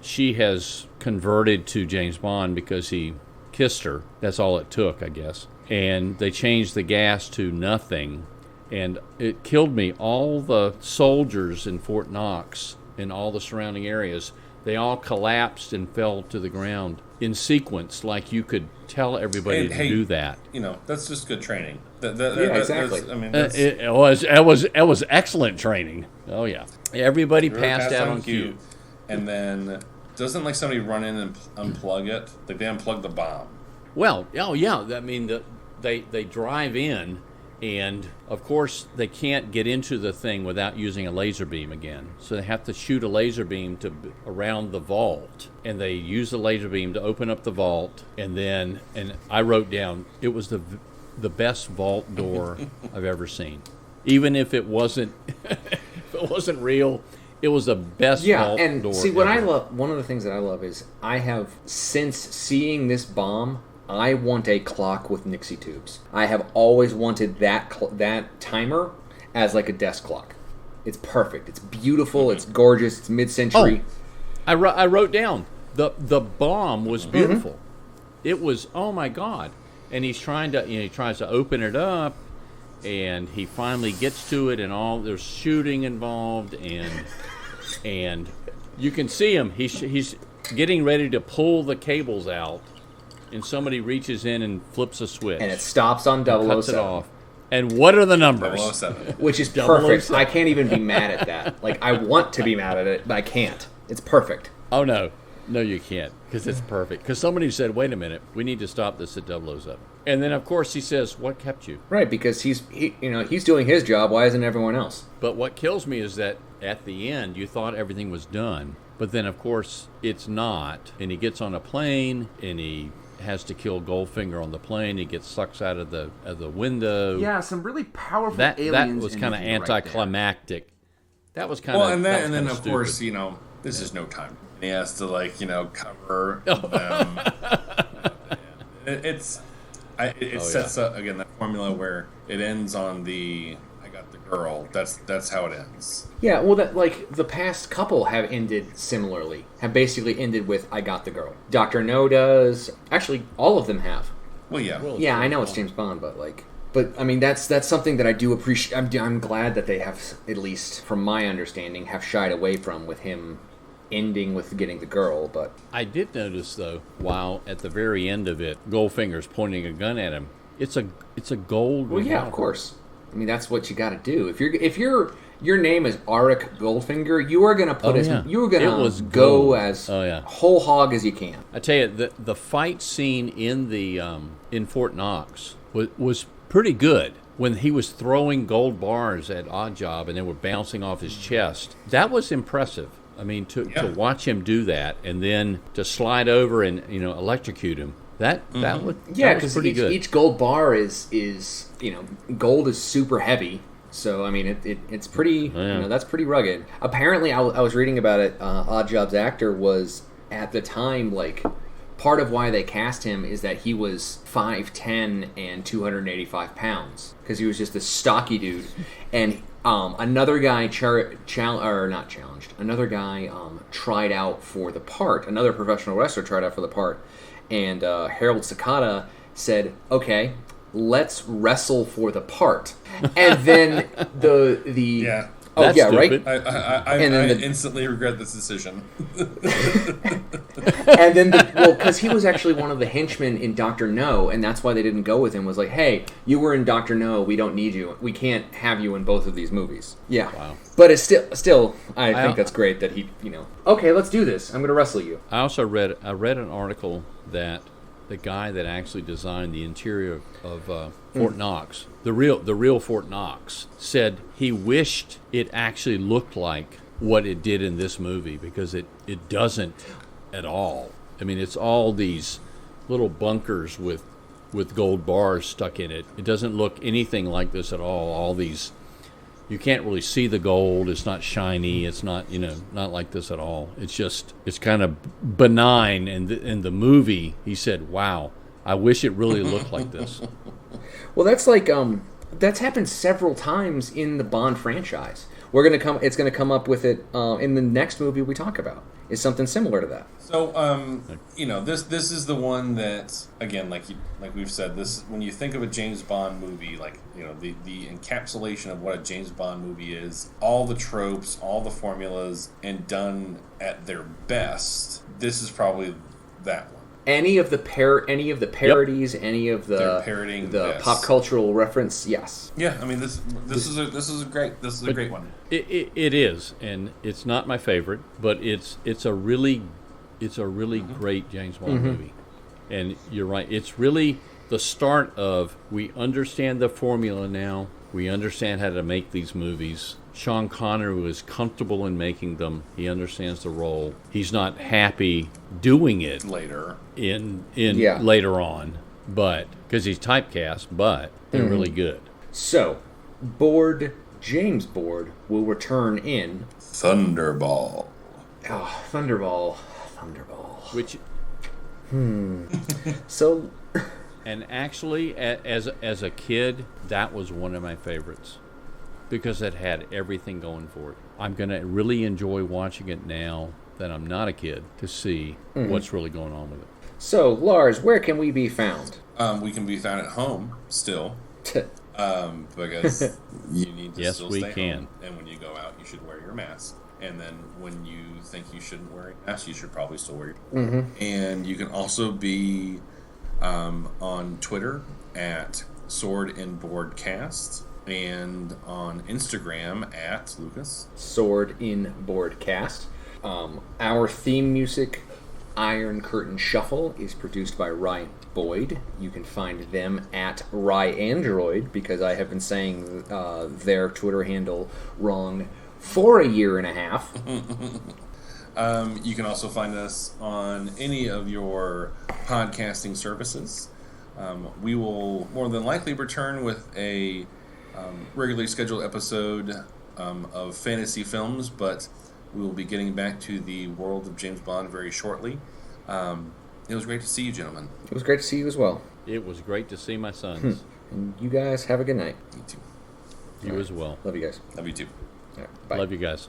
she has converted to James Bond because he kissed her. That's all it took, I guess. And they changed the gas to nothing, and it killed me. All the soldiers in Fort Knox and all the surrounding areas, they all collapsed and fell to the ground in sequence, like you could tell everybody to do that. You know, that's just good training. Exactly. I mean, It was excellent training. Oh yeah, everybody passed out on cue. And then doesn't like somebody run in and unplug it? Like they unplug the bomb. Well, oh yeah, I mean they drive in, and of course they can't get into the thing without using a laser beam again. So they have to shoot a laser beam around the vault, and they use the laser beam to open up the vault. And I wrote down it was the best vault door I've ever seen, even if it wasn't real. It was the best vault door. Yeah, and see what I love. One of the things that I love is I have, since seeing this bomb, I want a clock with Nixie tubes. I have always wanted that timer as like a desk clock. It's perfect. It's beautiful. It's gorgeous. It's mid-century. Oh, I wrote down the bomb was beautiful. It was, oh my God. And he tries to open it up, and he finally gets to it, and there's shooting involved, and you can see him. He's getting ready to pull the cables out, and somebody reaches in and flips a switch, and it stops on 007. Cuts it off. And what are the numbers? 007. Which is perfect. I can't even be mad at that. Like, I want to be mad at it, but I can't. It's perfect. Oh no, you can't, because it's perfect. Because somebody said, "Wait a minute, we need to stop this at 007." And then, of course, he says, "What kept you?" Right, because he's doing his job. Why isn't everyone else? But what kills me is that at the end, you thought everything was done, but then, of course, it's not. And he gets on a plane, and he has to kill Goldfinger on the plane. He gets sucked out of the window. Yeah, some really powerful that aliens. That was kind of anticlimactic. Right, that was kind of and then of stupid. course, this is no time. He has to cover them. It sets up again that formula where it ends on the "I got the girl." That's how it ends. Yeah, well, the past couple have ended similarly. Have basically ended with "I got the girl." Dr. No does. Actually, all of them have. Well, yeah. Yeah, I know it's James Bond, but I mean that's something that I do appreciate. I'm glad that they have, at least from my understanding, have shied away from with him ending with getting the girl. But I did notice, though, while at the very end of it, Goldfinger's pointing a gun at him. It's a gold. Well, yeah, of course. I mean, that's what you got to do. If your name is Arik Goldfinger, you are going to put go as whole hog as you can. I tell you, the fight scene in Fort Knox was pretty good. When he was throwing gold bars at Oddjob and they were bouncing off his chest, that was impressive. I mean, to watch him do that, and then to slide over and electrocute him, that was pretty good. Each gold bar is gold is super heavy, so I mean it's pretty that's pretty rugged. Apparently, I was reading about it. Oddjob's actor was at the time part of why they cast him is that he was 5'10" and 285 pounds because he was just a stocky dude, and another guy Another guy tried out for the part. Another professional wrestler tried out for the part, and Harold Sakata said, "Okay, let's wrestle for the part." And then the yeah. Oh, that's yeah, stupid. right? I instantly regret this decision. And then, because he was actually one of the henchmen in Dr. No, and that's why they didn't go with him, was like, hey, you were in Dr. No, we don't need you. We can't have you in both of these movies. Yeah. Wow. But it's still, I think that's great that he, okay, let's do this. I'm going to wrestle you. I also read an article that the guy that actually designed the interior of Fort Knox, the real Fort Knox, said he wished it actually looked like what it did in this movie because it doesn't at all. I mean, it's all these little bunkers with gold bars stuck in it. It doesn't look anything like this at all. All these, you can't really see the gold. It's not shiny. It's not, not like this at all. It's kind of benign. And in the movie, he said, "Wow, I wish it really looked like this." Well, that's like that's happened several times in the Bond franchise. It's gonna come up with it in the next movie we talk about. Is something similar to that. So, this is the one that, again, like we've said, this when you think of a James Bond movie, like, the encapsulation of what a James Bond movie is, all the tropes, all the formulas, and done at their best, this is probably that one. Any of the parodies, any of They're parodying the this. pop cultural reference, yes. Yeah, I mean this is a great one. It is, and it's not my favorite, but it's a really great James Bond movie. And you're right, it's really the start of, we understand the formula now. We understand how to make these movies. Sean Connery is comfortable in making them. He understands the role. He's not happy doing it Later on, but because he's typecast, but they're really good. So, James Board will return in Thunderball. Oh, Thunderball. Which So, and actually, as a kid, that was one of my favorites because it had everything going for it. I'm going to really enjoy watching it now that I'm not a kid to see what's really going on with it. So, Lars, where can we be found? We can be found at home still, because you need to still stay home. And when you go out, you should wear your mask. And then when you think you shouldn't wear a mask, you should probably still wear your mask. And you can also be on Twitter at Sword and Board Cast, and on Instagram at Lucas Sword in Boardcast. Our theme music, Iron Curtain Shuffle, is produced by Ryan Boyd. You can find them at RyAndroid, because I have been saying their Twitter handle wrong for a year and a half. You can also find us on any of your podcasting services. We will more than likely return with a regularly scheduled episode of fantasy films, but we will be getting back to the world of James Bond very shortly. It was great to see you, gentlemen. It was great to see you as well. It was great to see my sons. And you guys have a good night. You too. You as well. Love you guys. Love you too. All right, bye. Love you guys.